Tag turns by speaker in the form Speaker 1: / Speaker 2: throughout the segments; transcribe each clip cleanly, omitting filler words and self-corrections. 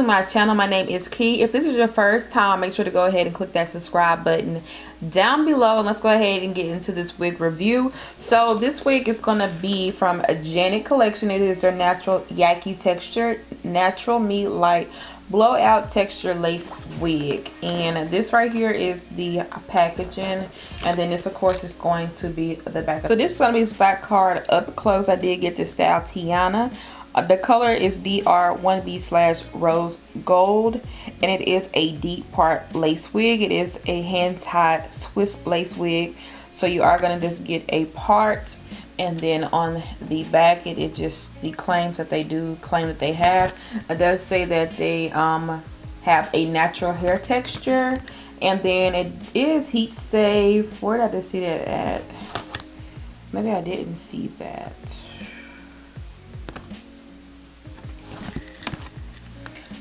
Speaker 1: to my channel. My name is Key. If this is your first time, make sure to go ahead and click that subscribe button down below, and let's go ahead and get into this wig review. So this wig is going to be from a Janet collection. It is their natural yaki texture, natural me LITE Blowout texture lace wig, and this right here is the packaging, and then this of course is going to be the back. So this is going to be stock card up close. I did get this style Tiana. The color is DR1B / rose gold, and it is a deep part lace wig. It is a hand tied Swiss lace wig, so you are going to just get a part, and then on the back it just the claims that they do claim that they have. It does say that they have a natural hair texture, and then it is heat safe. Where did I just see that at? Maybe I didn't see that.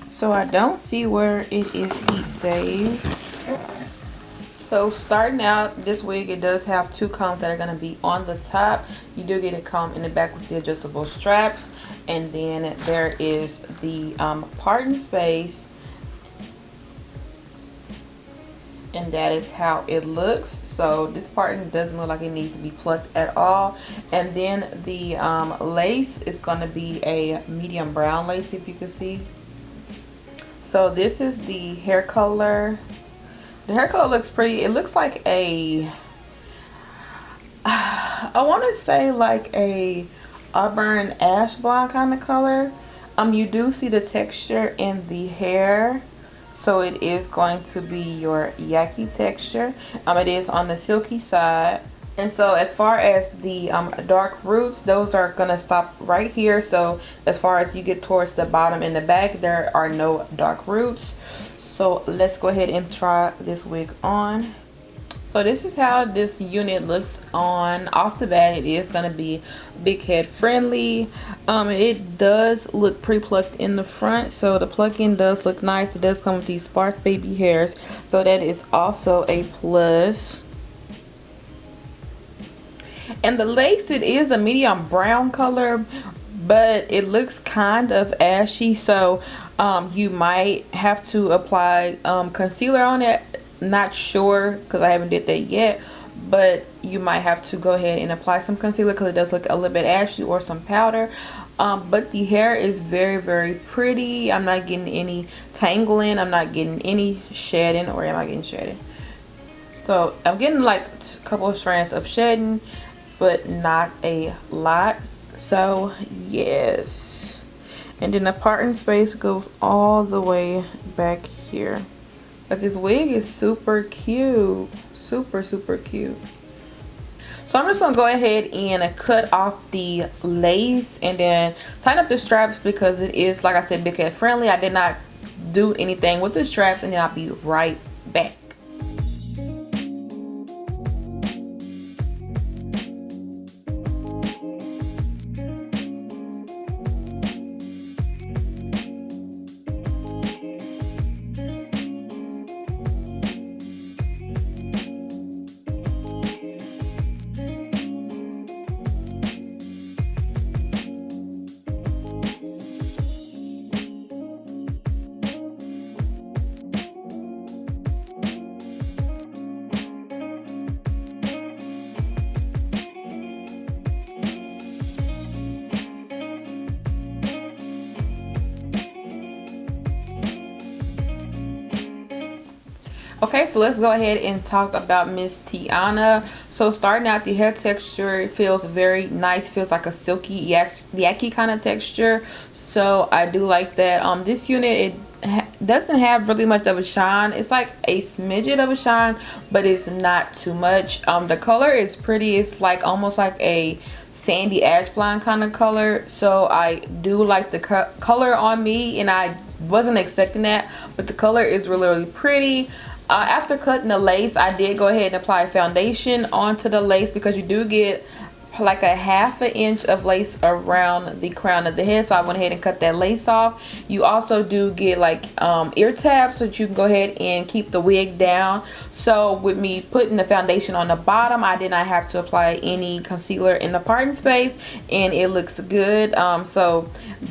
Speaker 1: So I don't see where it is heat safe. So starting out, this wig, it does have two combs that are going to be on the top. You do get a comb in the back with the adjustable straps, and then there is the parting space, and that is how it looks. So this parting doesn't look like it needs to be plucked at all. And then the lace is going to be a medium brown lace, if you can see. So this is the hair color. The hair color looks pretty. It looks like a, I want to say like a auburn ash blonde kind of color. You do see the texture in the hair, so it is going to be your yaki texture. It is on the silky side. And so as far as the dark roots, those are gonna stop right here. So as far as you get towards the bottom and the back, there are no dark roots. So let's go ahead and try this wig on. So this is how this unit looks on off the bat. It is going to be big head friendly. It does look pre-plucked in the front, so the plucking does look nice. It does come with these sparse baby hairs, so that is also a plus. And the lace, it is a medium brown color, but it looks kind of ashy, so you might have to apply concealer on it. Not sure, because I haven't did that yet, but you might have to go ahead and apply some concealer because it does look a little bit ashy, or some powder. But the hair is very, very pretty. I'm not getting any tangling. I'm not getting any shedding, or am I getting shedding? So I'm getting like a couple of strands of shedding, but not a lot. So yes, and then the parting space goes all the way back here. But this wig is super cute, super cute. So I'm just gonna go ahead and cut off the lace and then tighten up the straps, because it is, like I said, big head friendly. I did not do anything with the straps, and then I'll be right back. Okay, so let's go ahead and talk about Miss Tiana. So starting out, the hair texture feels very nice. Feels like a silky yaki kind of texture. So I do like that. This unit, it doesn't have really much of a shine. It's like a smidget of a shine, but it's not too much. The color is pretty. It's like almost like a sandy ash blonde kind of color. So I do like the color on me, and I wasn't expecting that, but the color is really pretty. After cutting the lace, I did go ahead and apply foundation onto the lace, because you do get like a ½ inch of lace around the crown of the head, so I went ahead and cut that lace off. You also do get like ear tabs, so that you can go ahead and keep the wig down. So with me putting the foundation on the bottom, I did not have to apply any concealer in the parting space, and it looks good. So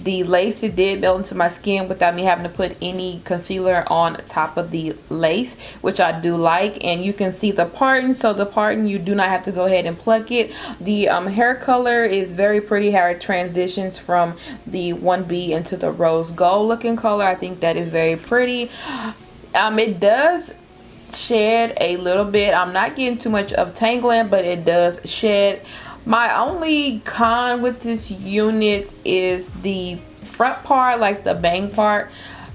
Speaker 1: the lace, it did melt into my skin without me having to put any concealer on top of the lace, which I do like. And you can see the parting. So the parting, you do not have to go ahead and pluck it. The hair color is very pretty, how it transitions from the 1B into the rose gold looking color. I think that is very pretty. It does shed a little bit. I'm not getting too much of tangling, but it does shed. My only con with this unit is the front part, like the bang part.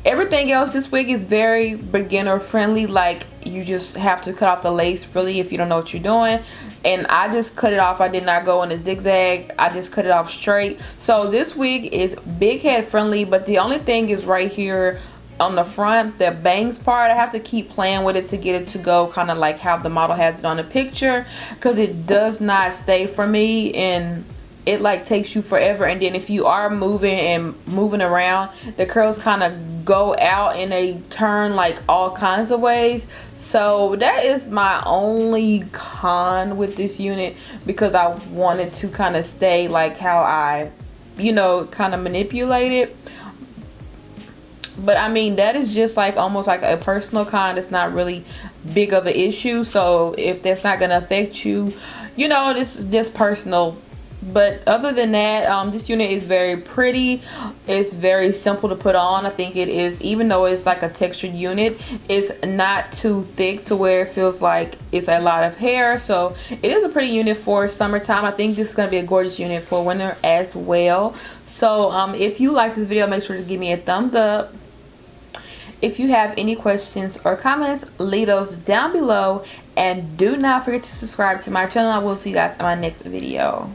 Speaker 1: Everything else, this wig is very beginner friendly. Like, you just have to cut off the lace really if you don't know what you're doing. And I just cut it off. I did not go in a zigzag. I just cut it off straight. So this wig is big head friendly, but the only thing is right here on the front, the bangs part, I have to keep playing with it to get it to go kind of like how the model has it on the picture, because it does not stay for me, and it like takes you forever. And then if you are moving around, the curls kind of go out and they turn like all kinds of ways. So that is my only con with this unit, because I wanted to kind of stay like how I, you know, kind of manipulate it. But I mean, that is just like almost like a personal con. It's not really big of an issue. So if that's not gonna affect you, you know, this is just personal. But other than that, this unit is very pretty. It's very simple to put on. I think it is, even though it's like a textured unit, it's not too thick to where it feels like it's a lot of hair. So it is a pretty unit for summertime. I think this is going to be a gorgeous unit for winter as well. So if you like this video, make sure to give me a thumbs up. If you have any questions or comments, leave those down below, and do not forget to subscribe to my channel. I will see you guys in my next video.